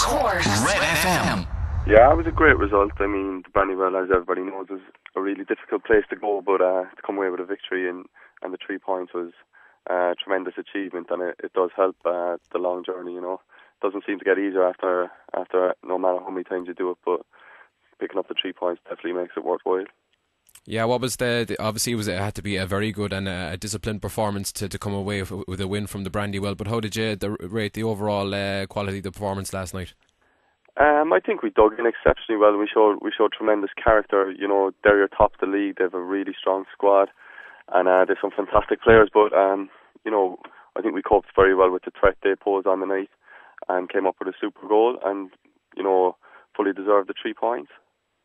Cork Red FM. Yeah, it was a great result. I mean, the Brandywell, as everybody knows, is a really difficult place to go, but to come away with a victory and the 3 points was a tremendous achievement, and it does help the long journey, you know. It doesn't seem to get easier after no matter how many times you do it, but picking up the 3 points definitely makes it worthwhile. Yeah, what was obviously it had to be a very good and a disciplined performance to come away with a win from the Brandywell, but how did you rate the overall quality of the performance last night? I think we dug in exceptionally well. We showed tremendous character. You know, Derry are top of the league. They have a really strong squad, and there's some fantastic players. But you know, I think we coped very well with the threat they posed on the night, and came up with a super goal, and you know, fully deserved the 3 points.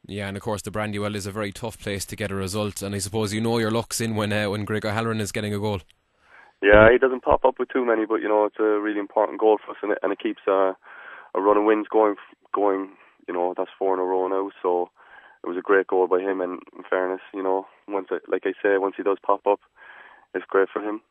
Yeah, and of course the Brandywell is a very tough place to get a result, and I suppose you know your luck's in when Greg O'Halloran is getting a goal. Yeah, he doesn't pop up with too many, but you know, it's a really important goal for us, and it keeps a run of wins going. You know, that's 4 in a row now, so it was a great goal by him. And in fairness, you know, once he does pop up, it's great for him.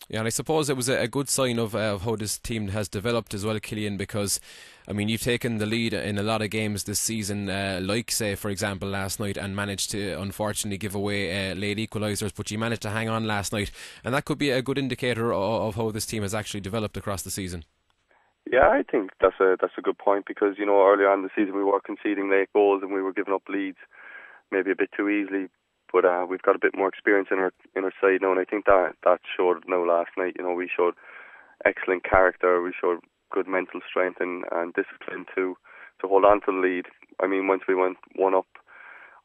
Yeah, and I suppose it was a good sign of how this team has developed as well, Cillian, because, I mean, you've taken the lead in a lot of games this season, like, say, for example, last night, and managed to, unfortunately, give away late equalisers, but you managed to hang on last night, and that could be a good indicator of how this team has actually developed across the season. Yeah, I think that's a good point, because, you know, earlier on in the season we were conceding late goals and we were giving up leads maybe a bit too easily. But we've got a bit more experience in our side now, and I think that showed now last night. You know, we showed excellent character, we showed good mental strength and discipline to hold on to the lead. I mean, once we went 1 up,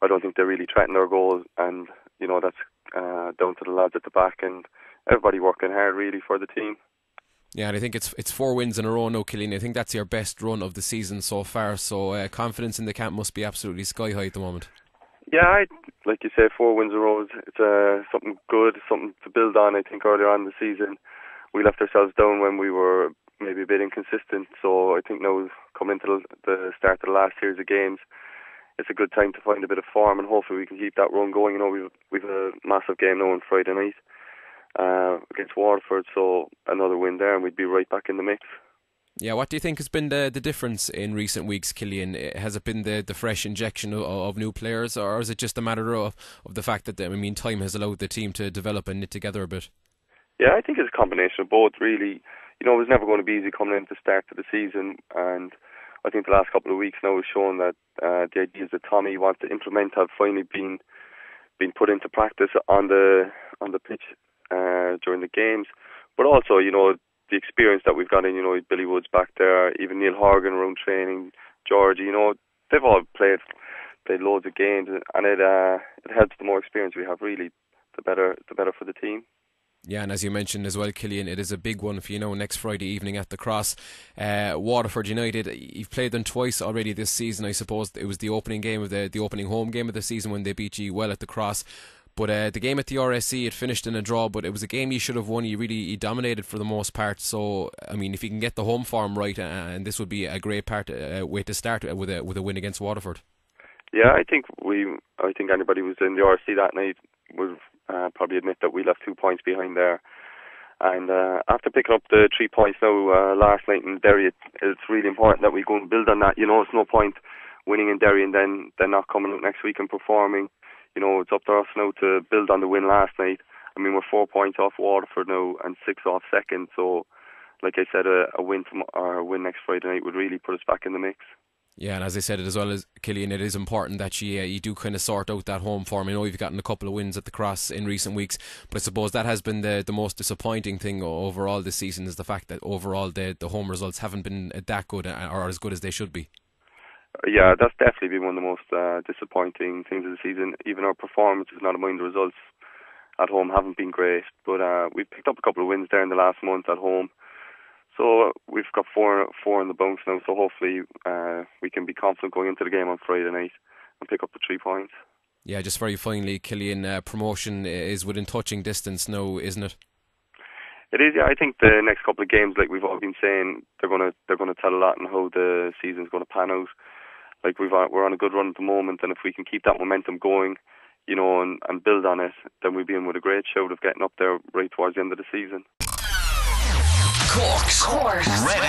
I don't think they really threatened our goal, and you know, that's down to the lads at the back and everybody working hard really for the team. Yeah, and I think it's 4 wins in a row now, Cillian. I think that's your best run of the season so far, so confidence in the camp must be absolutely sky high at the moment. Yeah, like you say, 4 wins in a row. It's something good, something to build on. I think earlier on in the season we left ourselves down when we were maybe a bit inconsistent. So I think now coming into the start of the last series of games, it's a good time to find a bit of form, and hopefully we can keep that run going. You know, we've a massive game now on Friday night against Waterford, so another win there, and we'd be right back in the mix. Yeah, what do you think has been the difference in recent weeks, Cillian? Has it been the fresh injection of new players, or is it just a matter of the fact that, I mean, time has allowed the team to develop and knit together a bit? Yeah, I think it's a combination of both, really. You know, it was never going to be easy coming into the start of the season, and I think the last couple of weeks now has shown that the ideas that Tommy wants to implement have finally been put into practice on the pitch during the games. But also, you know, the experience that we've got in, you know, Billy Woods back there, even Neil Horgan around training, George, you know, they've all played loads of games, and it helps. The more experience we have, really, the better for the team. Yeah, and as you mentioned as well, Cillian, it is a big one for you know next Friday evening at the Cross. Waterford United, you've played them twice already this season. I suppose it was the opening game of the opening home game of the season when they beat you well at the Cross. But the game at the RSC, it finished in a draw, but it was a game you should have won. You dominated for the most part. So, I mean, if you can get the home form right, and this would be a great way to start with a win against Waterford. Yeah, I think anybody who was in the RSC that night would probably admit that we left 2 points behind there. And after picking up the 3 points now last night in Derry, it's really important that we go and build on that. You know, it's no point winning in Derry and then not coming out next week and performing. You know, it's up to us now to build on the win last night. I mean, we're 4 points off Waterford now and 6 off second. So, like I said, a win next Friday night would really put us back in the mix. Yeah, and as I said, as well as Cillian, it is important that you do kind of sort out that home form. I know you've gotten a couple of wins at the Cross in recent weeks, but I suppose that has been the most disappointing thing overall this season, is the fact that overall the home results haven't been that good or as good as they should be. Yeah, that's definitely been one of the most disappointing things of the season. Even our performances, not mind the results at home, haven't been great. But we've picked up a couple of wins there in the last month at home. So we've got four in the bounce now. So hopefully we can be confident going into the game on Friday night and pick up the 3 points. Yeah, just very finally, Cillian, promotion is within touching distance now, isn't it? It is, yeah. I think the next couple of games, like we've all been saying, they're gonna tell a lot on how the season's going to pan out. Like we're on a good run at the moment, and if we can keep that momentum going, you know, and build on it, then we'll be in with a great shout of getting up there right towards the end of the season. Cork's Red